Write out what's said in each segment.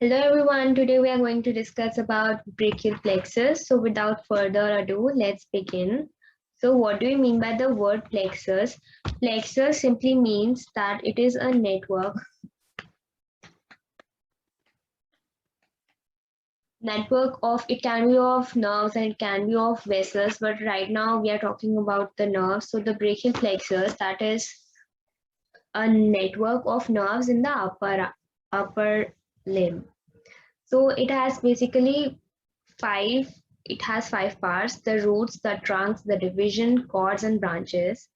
Hello everyone, today we are going to discuss about brachial plexus. So without further ado, let's begin. So what do we mean by the word plexus? Plexus simply means that it is a network of, it can be of nerves and it can be of vessels, but right now we are talking about the nerves. So the brachial plexus, that is a network of nerves in the upper limb. So it has basically five it has five parts: the roots, the trunks, the division, cords, and branches.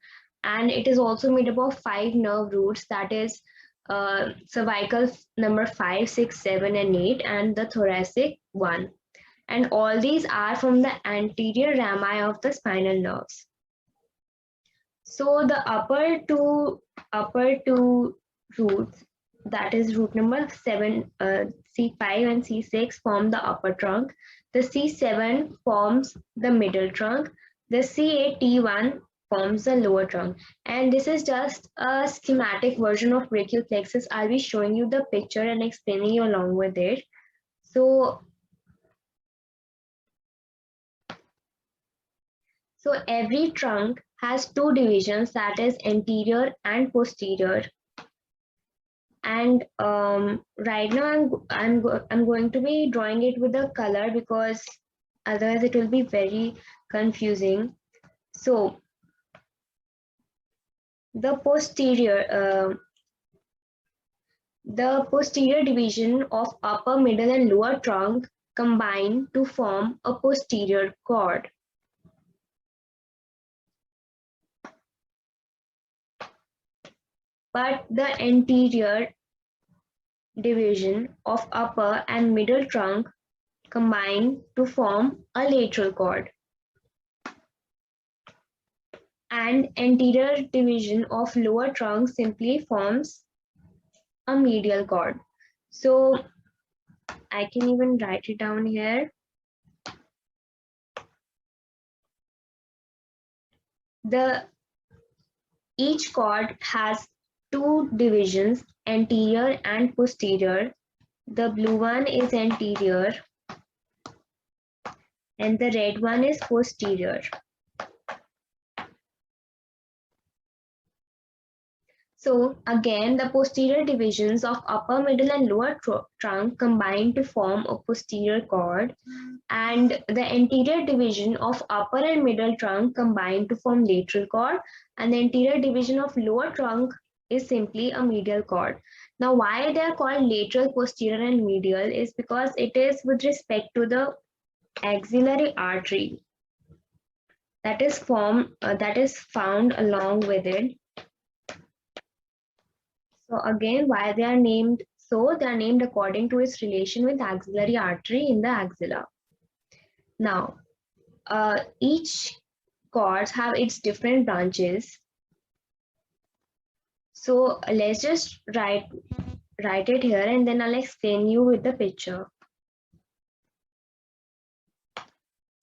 And it is also made up of five nerve roots, that is cervical number 5, 6, 7, and 8, and the thoracic one. And all these are from the anterior rami of the spinal nerves. So the upper two roots, that is root number 7, C5 and C6 form the upper trunk. The C7 forms the middle trunk. The C8 T1 forms the lower trunk. And this is just a schematic version of brachial plexus. I'll be showing you the picture and explaining you along with it. So every trunk has two divisions, that is anterior and posterior. And right now I'm going to be drawing it with a color because otherwise it will be very confusing. So the posterior division of upper, middle, and lower trunk combine to form a posterior cord. But the anterior division of upper and middle trunk combine to form a lateral cord, and anterior division of lower trunk simply forms a medial cord. So I can even write it down here. Each cord has two divisions, anterior and posterior. The blue one is anterior and the red one is posterior. So again, the posterior divisions of upper, middle, and lower trunk combine to form a posterior cord, and the anterior division of upper and middle trunk combine to form lateral cord, and the anterior division of lower trunk is simply a medial cord. Now, why they are called lateral, posterior, and medial is because it is with respect to the axillary artery that is found along with it. So again, why they are named so? They are named according to its relation with axillary artery in the axilla. Now, each cords have its different branches. So let's just write it here and then I'll explain you with the picture.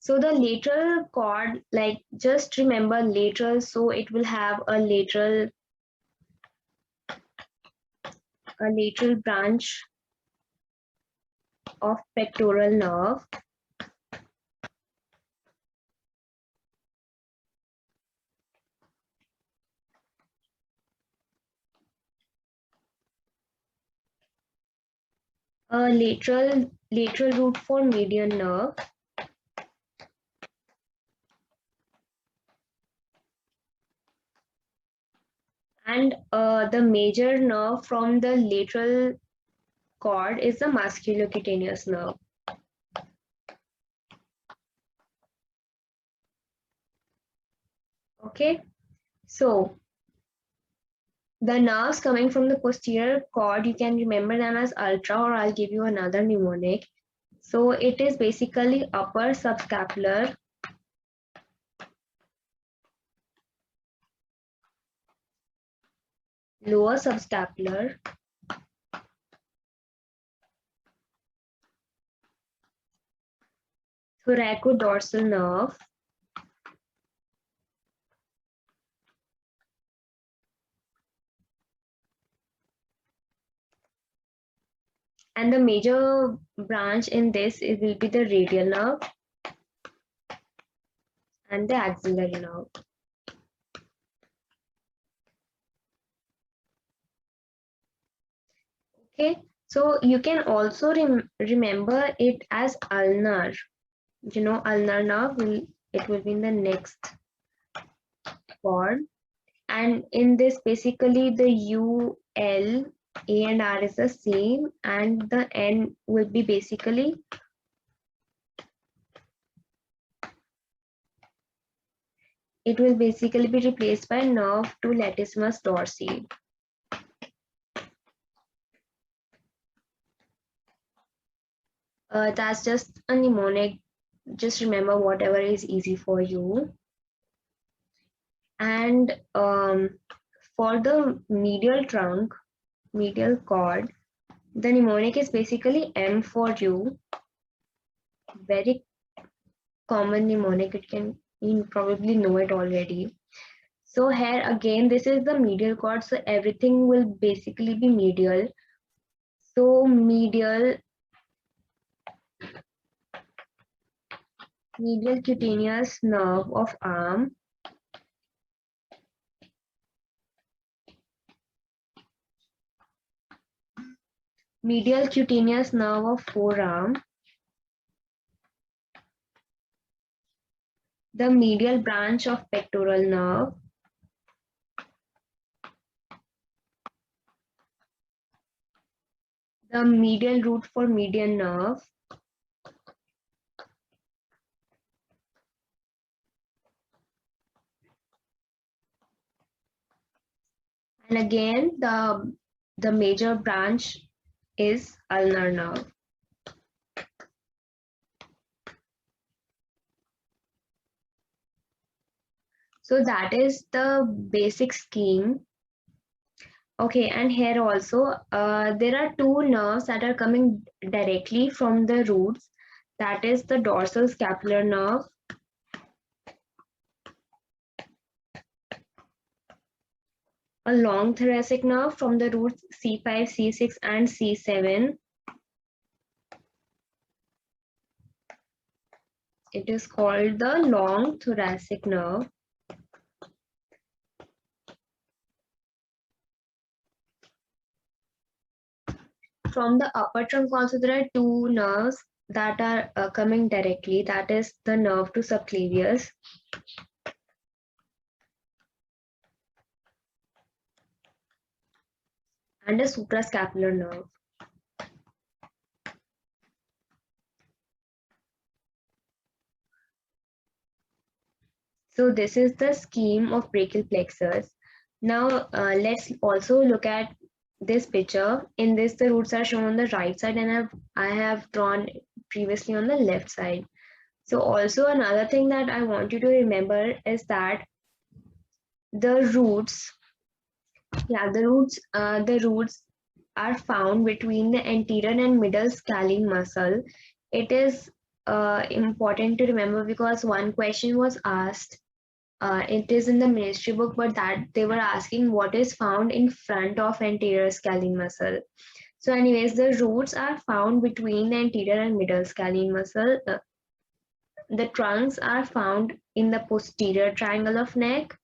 So the lateral cord, like just remember lateral, so it will have a lateral branch of pectoral nerve. A lateral root for median nerve. And the major nerve from the lateral cord is the musculocutaneous nerve. Okay, so the nerves coming from the posterior cord, you can remember them as ultra, or I'll give you another mnemonic. So it is basically upper subscapular, lower subscapular, thoracodorsal nerve, And the major branch in this, it will be the radial nerve and the axillary nerve. Okay, so you can also remember it as ulnar. You know, ulnar nerve will be in the next cord, and in this basically the U, L, A and R is the same, and the N will be basically it will basically be replaced by nerve to latissimus dorsi. That's just a mnemonic. Just remember whatever is easy for you. And for the medial trunk, medial cord, the mnemonic is basically M for you. Very common mnemonic. You probably know it already. So here again, this is the medial cord. So everything will basically be medial. So medial cutaneous nerve of arm, medial cutaneous nerve of forearm, the medial branch of pectoral nerve, the medial root for median nerve, and again the major branch is ulnar nerve. So that is the basic scheme. Okay, and here also there are two nerves that are coming directly from the roots. That is the dorsal scapular nerve a long thoracic nerve from the roots C5, C6 and C7. It is called the long thoracic nerve. From the upper trunk also there are two nerves that are coming directly. That is the nerve to subclavius and a suprascapular nerve. So this is the scheme of brachial plexus. Now let's also look at this picture. In this, the roots are shown on the right side, and I have drawn previously on the left side. So also another thing that I want you to remember is that the roots, the roots are found between the anterior and middle scalene muscle. It is important to remember because one question was asked. It is in the ministry book, but that they were asking what is found in front of anterior scalene muscle. So anyways, the roots are found between the anterior and middle scalene muscle. The trunks are found in the posterior triangle of neck,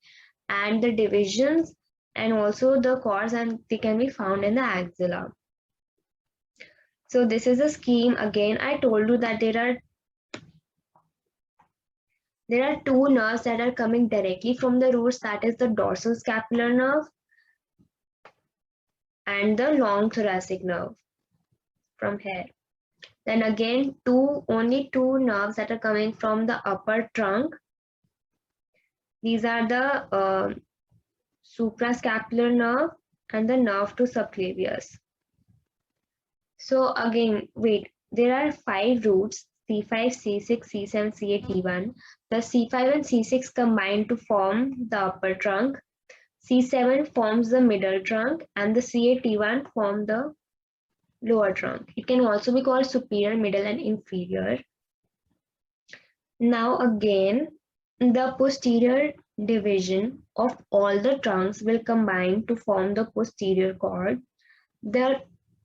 and the divisions and also the cords, and they can be found in the axilla. So this is a scheme. Again, I told you that there are two nerves that are coming directly from the roots. That is the dorsal scapular nerve and the long thoracic nerve from here. Then again, only two nerves that are coming from the upper trunk. These are the suprascapular nerve and the nerve to subclavius. So again, wait, there are 5 roots, C5, C6, C7, C8, T1. The C5 and C6 combine to form the upper trunk. C7 forms the middle trunk and the C8, T1 form the lower trunk. It can also be called superior, middle and inferior. Now again, the posterior division of all the trunks will combine to form the posterior cord. The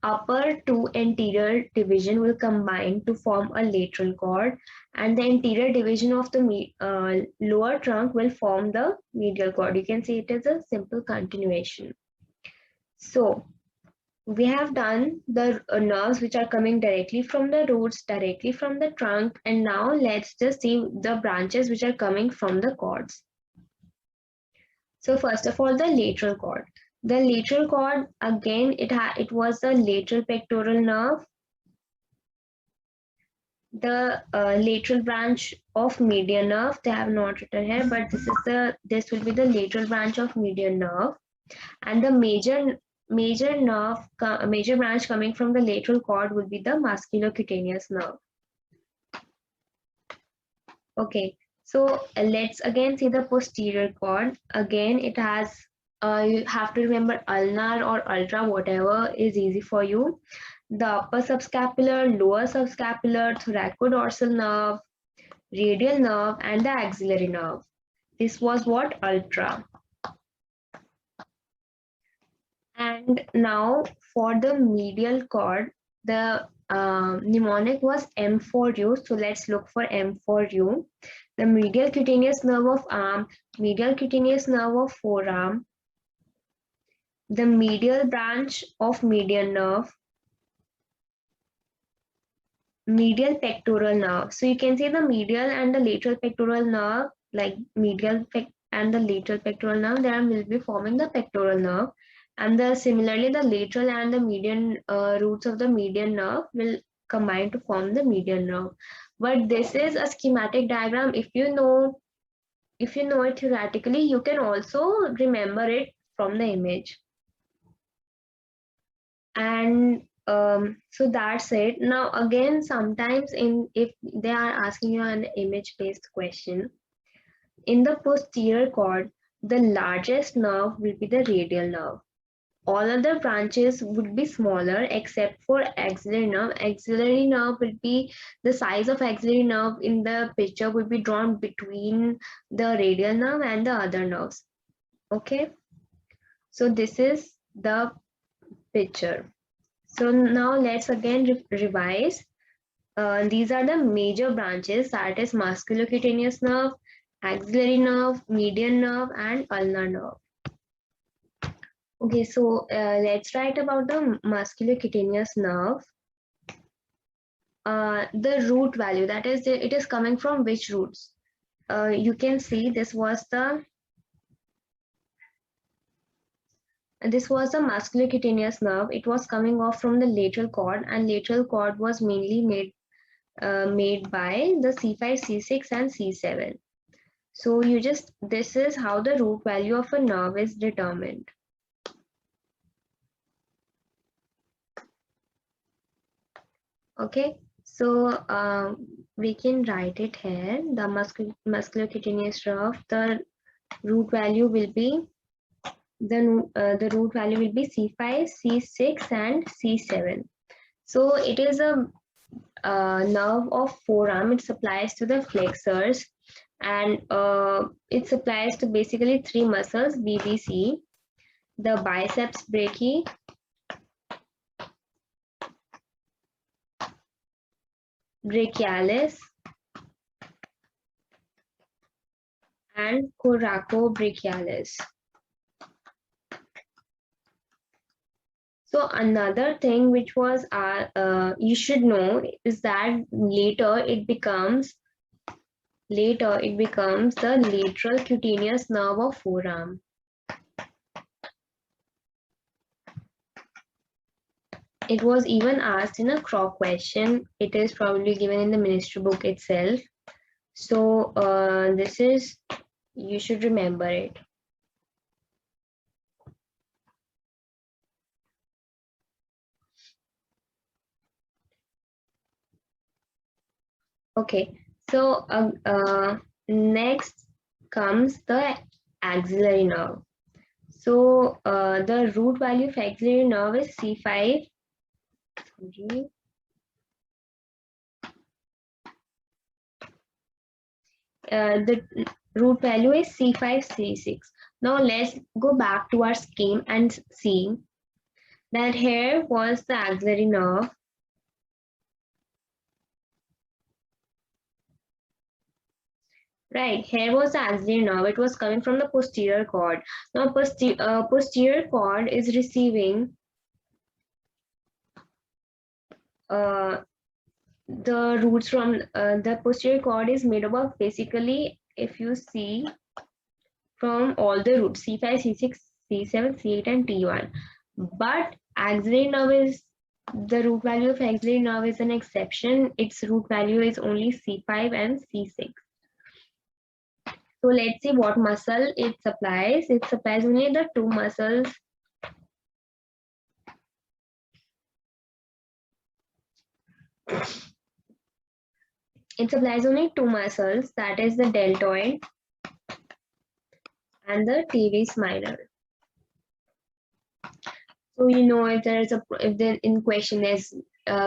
upper two anterior division will combine to form a lateral cord, and the anterior division of the lower trunk will form the medial cord. You can see it is a simple continuation. So we have done the nerves which are coming directly from the roots, directly from the trunk, and now let's just see the branches which are coming from the cords. So first of all, the lateral cord. The lateral cord, again, it was the lateral pectoral nerve, the lateral branch of median nerve. They have not written here, but this will be the lateral branch of median nerve, and the major branch coming from the lateral cord will be the musculocutaneous nerve. Okay, so let's again see the posterior cord. Again, it has you have to remember ulnar or ultra, whatever is easy for you. The upper subscapular, lower subscapular, thoracodorsal nerve, radial nerve, and the axillary nerve. This was what? Ultra. And now for the medial cord, the mnemonic was M4U. So let's look for M4U. The medial cutaneous nerve of arm, medial cutaneous nerve of forearm, the medial branch of median nerve, medial pectoral nerve. So you can see the medial and the lateral pectoral nerve, like and the lateral pectoral nerve, they will be forming the pectoral nerve. And similarly, the lateral and the median roots of the median nerve will combine to form the median nerve. But this is a schematic diagram. If you know it theoretically, you can also remember it from the image. And so that's it. Now again, sometimes if they are asking you an image-based question, in the posterior cord, the largest nerve will be the radial nerve. All other branches would be smaller except for axillary nerve. Axillary nerve will be the size of axillary nerve in the picture will be drawn between the radial nerve and the other nerves. Okay, so this is the picture. So now let's again revise. These are the major branches, that is musculocutaneous nerve, axillary nerve, median nerve, and ulnar nerve. Okay, so let's write about the musculocutaneous nerve. The root value, that is, it is coming from which roots? You can see this was the musculocutaneous nerve. It was coming off from the lateral cord, and lateral cord was mainly made by the C5, C6, and C7. So this is how the root value of a nerve is determined. Okay, so we can write it here. The musculocutaneous nerve, the root value will be the root value will be C5, C6, and C7. So it is a nerve of forearm. It supplies to the flexors, and it supplies to basically three muscles: BBC, the biceps brachii, brachialis, and coracobrachialis. So another thing which was you should know is that later it becomes the lateral cutaneous nerve of forearm. It was even asked in a CROC question. It is probably given in the ministry book itself. So you should remember it. Okay, so next comes the axillary nerve. So the root value of axillary nerve is C5. The root value is C5, C6. Now let's go back to our scheme and see That here was the axillary nerve. Right, here was the axillary nerve. It was coming from the posterior cord. Now, posterior cord is receiving uh, the roots from the posterior cord is made up of, basically, if you see, from all the roots C5, C6, C7, C8, and T1. But axillary nerve is the root value of axillary nerve is an exception. Its root value is only C5 and C6. So let's see what muscle it supplies. It supplies only the two muscles. It supplies only two muscles, that is the deltoid and the teres minor. So you know, if there is a, if the in question is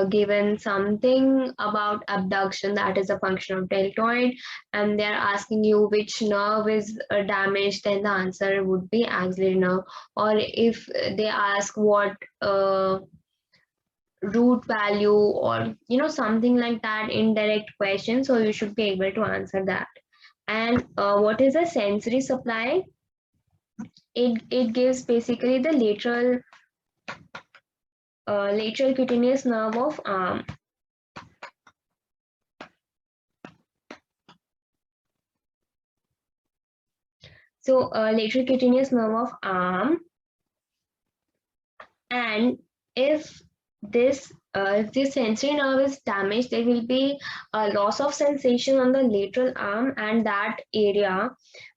given something about abduction, that is a function of deltoid, and they're asking you which nerve is damaged, then the answer would be axillary nerve. Or if they ask what root value, or something like that, indirect question, so you should be able to answer that. And what is a sensory supply? It gives basically the lateral cutaneous nerve of arm. So lateral cutaneous nerve of arm, and if this sensory nerve is damaged, there will be a loss of sensation on the lateral arm, and that area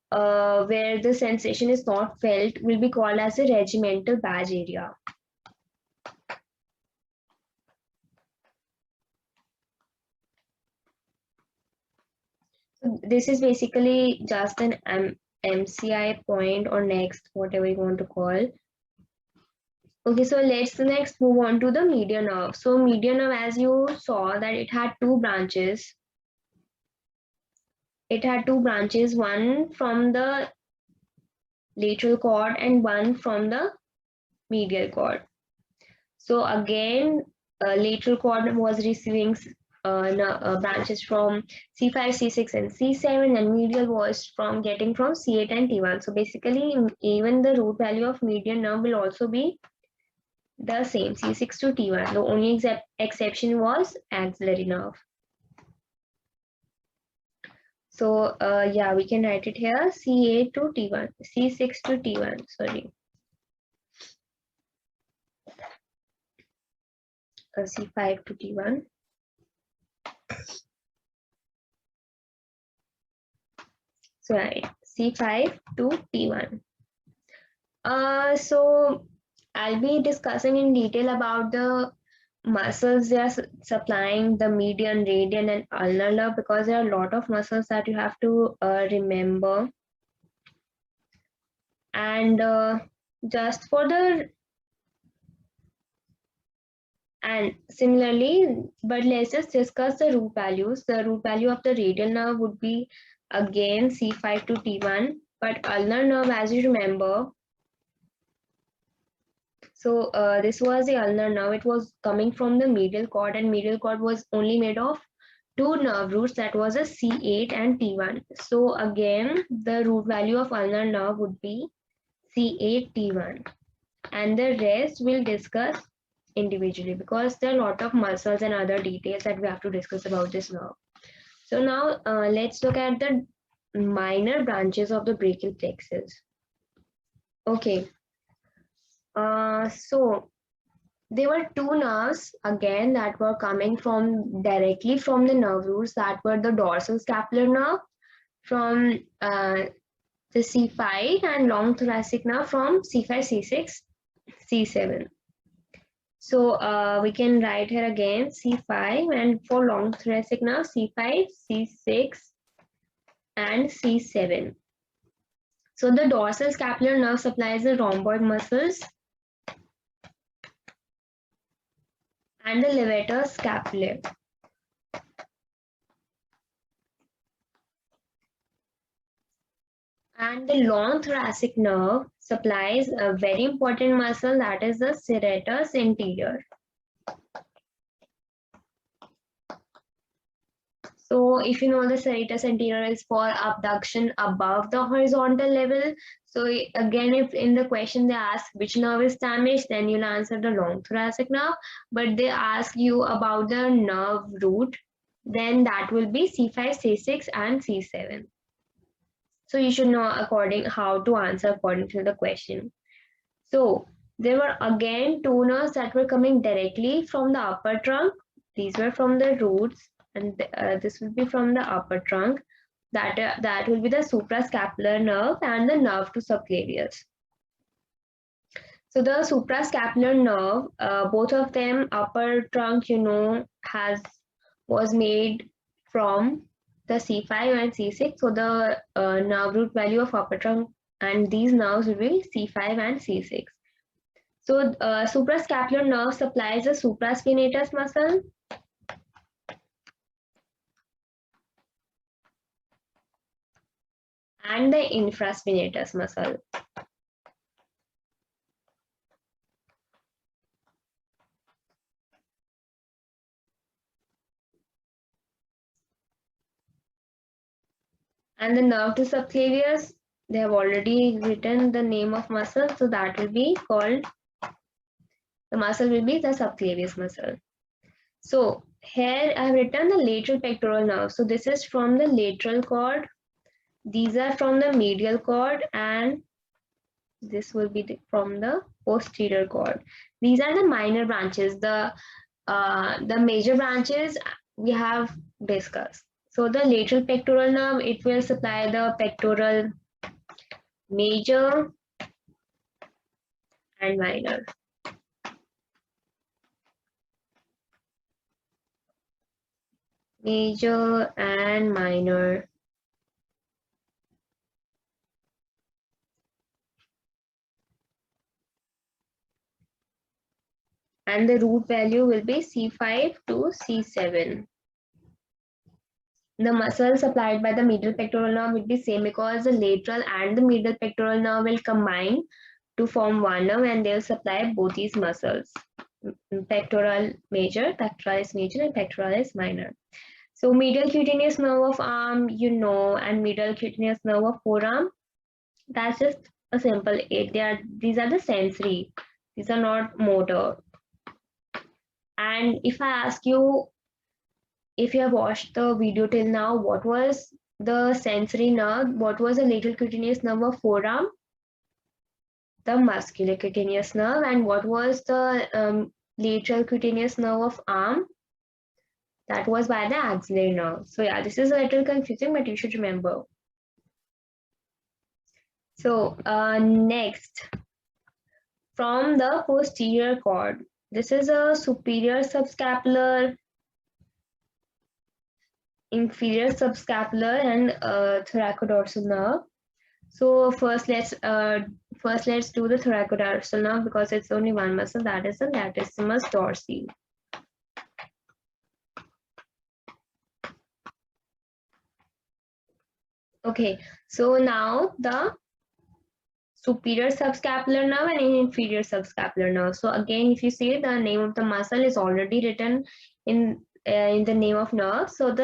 where the sensation is not felt will be called as a regimental badge area. So this is basically just an MCI point, or next, whatever you want to call. Okay, so let's next move on to the median nerve. So median nerve, as you saw, that it had two branches. It had two branches, one from the lateral cord and one from the medial cord. So again, lateral cord was receiving branches from C5, C6, and C7, and medial was from getting from C8 and T1. So basically, even the root value of median nerve will also be the same, C6 to T1. The only exception was axillary nerve. So yeah, we can write it here, C8 to T1, C6 to T1, sorry. C5 to T1. So right, C5 to T1. So I'll be discussing in detail about the muscles they are supplying, the median, radian, and ulnar nerve, because there are a lot of muscles that you have to remember. And just for the, and similarly, but let's just discuss the root values. The root value of the radial nerve would be again C5 to T1, but ulnar nerve, as you remember, so this was the ulnar nerve. It was coming from the medial cord, and medial cord was only made of two nerve roots, that was a C8 and T1. So again, the root value of ulnar nerve would be C8 T1, and the rest we'll discuss individually, because there are a lot of muscles and other details that we have to discuss about this nerve. So now let's look at the minor branches of the brachial plexus. Okay, so there were two nerves again that were coming from directly from the nerve roots, that were the dorsal scapular nerve from the C5, and long thoracic nerve from C5, C6, C7. So we can write here again C5, and for long thoracic nerve C5, C6, and C7. So the dorsal scapular nerve supplies the rhomboid muscles and the levator scapulae. And the long thoracic nerve supplies a very important muscle, that is the serratus anterior. So if you know, the serratus anterior is for abduction above the horizontal level. So again, if in the question they ask which nerve is damaged, then you'll answer the long thoracic nerve. But they ask you about the nerve root, then that will be C5, C6 and C7. So you should know according how to answer according to the question. So there were again two nerves that were coming directly from the upper trunk. These were from the roots, and this will be from the upper trunk. That will be the suprascapular nerve and the nerve to subclavius. So the suprascapular nerve, both of them, upper trunk, was made from the C5 and C6. So the nerve root value of upper trunk and these nerves will be C5 and C6. So suprascapular nerve supplies the supraspinatus muscle and the infraspinatus muscle. And the nerve to subclavius, they have already written the name of muscle, so that will be called, the muscle will be the subclavius muscle. So here I have written the lateral pectoral nerve. So this is from the lateral cord. These are from the medial cord, and this will be from the posterior cord. These are the minor branches. The major branches we have discussed. So the lateral pectoral nerve, it will supply the pectoral major and minor. Major and minor. And the root value will be C5 to C7. The muscle supplied by the medial pectoral nerve will be same, because the lateral and the medial pectoral nerve will combine to form one nerve, and they will supply both these muscles. Pectoral major, pectoralis major, and pectoralis minor. So medial cutaneous nerve of arm, and medial cutaneous nerve of forearm, that's just a simple eight. These are the sensory. These are not motor. And if I ask you, if you have watched the video till now, what was the sensory nerve? What was the lateral cutaneous nerve of forearm? The muscular cutaneous nerve. And what was the lateral cutaneous nerve of arm? That was by the axillary nerve. So yeah, this is a little confusing, but you should remember. So next, from the posterior cord, this is a superior subscapular, inferior subscapular, and thoracodorsal nerve. So first let's do the thoracodorsal nerve, because it's only one muscle, that is the latissimus dorsi. Okay, so now the superior subscapular nerve and inferior subscapular nerve. So again, if you see, the name of the muscle is already written in the name of nerve. So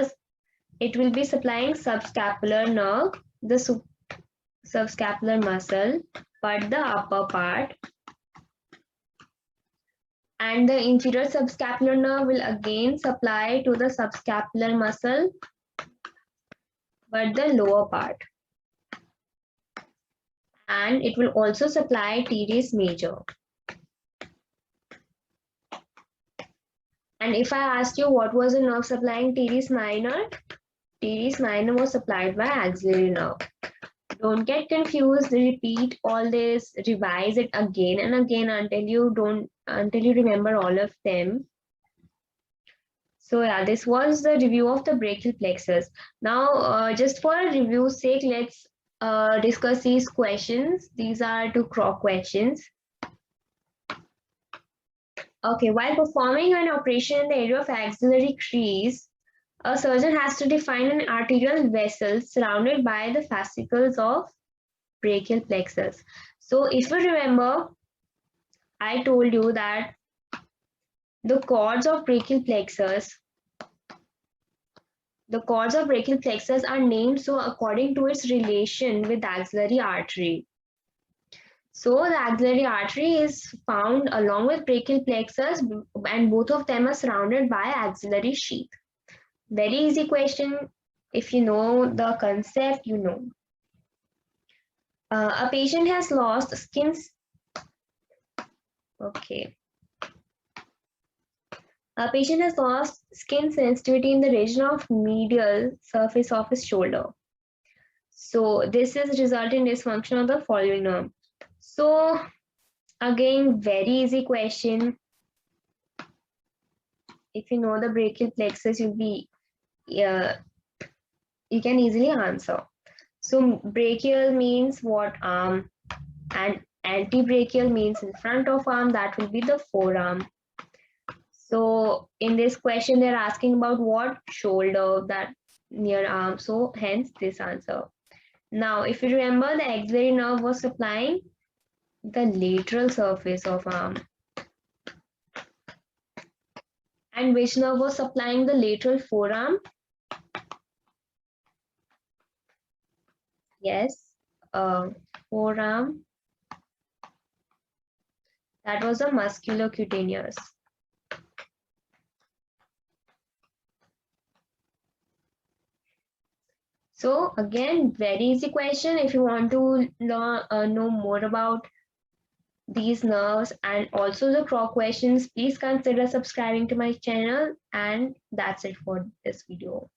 it will be supplying subscapular nerve, the subscapular muscle, but the upper part. And the inferior subscapular nerve will again supply to the subscapular muscle, but the lower part. And it will also supply teres major. And if I asked you what was the nerve supplying teres minor was supplied by axillary nerve. Don't get confused, repeat all this, revise it again and again until you remember all of them. So yeah, this was the review of the brachial plexus. Now, just for a review's sake, let's discuss these questions. These are two croc questions. Okay, while performing an operation in the area of axillary crease, a surgeon has to define an arterial vessel surrounded by the fascicles of brachial plexus. So if you remember, I told you that the cords of brachial plexus, are named so according to its relation with axillary artery. So the axillary artery is found along with brachial plexus, and both of them are surrounded by axillary sheath. Very easy question. If you know the concept, you know. A patient has lost skin. Okay. A patient has lost skin sensitivity in the region of medial surface of his shoulder. So this is resulting in dysfunction of the following nerve. So again, very easy question. If you know the brachial plexus, you can easily answer. So brachial means what arm, and antebrachial means in front of arm, that will be the forearm. So in this question, they're asking about what shoulder, that near arm. So hence this answer. Now, if you remember, the axillary nerve was supplying the lateral surface of arm. And which nerve was supplying the lateral forearm? Yes, forearm. That was a musculocutaneous. So again, very easy question. If you want to know more about these nerves and also the croc questions, please consider subscribing to my channel. And that's it for this video.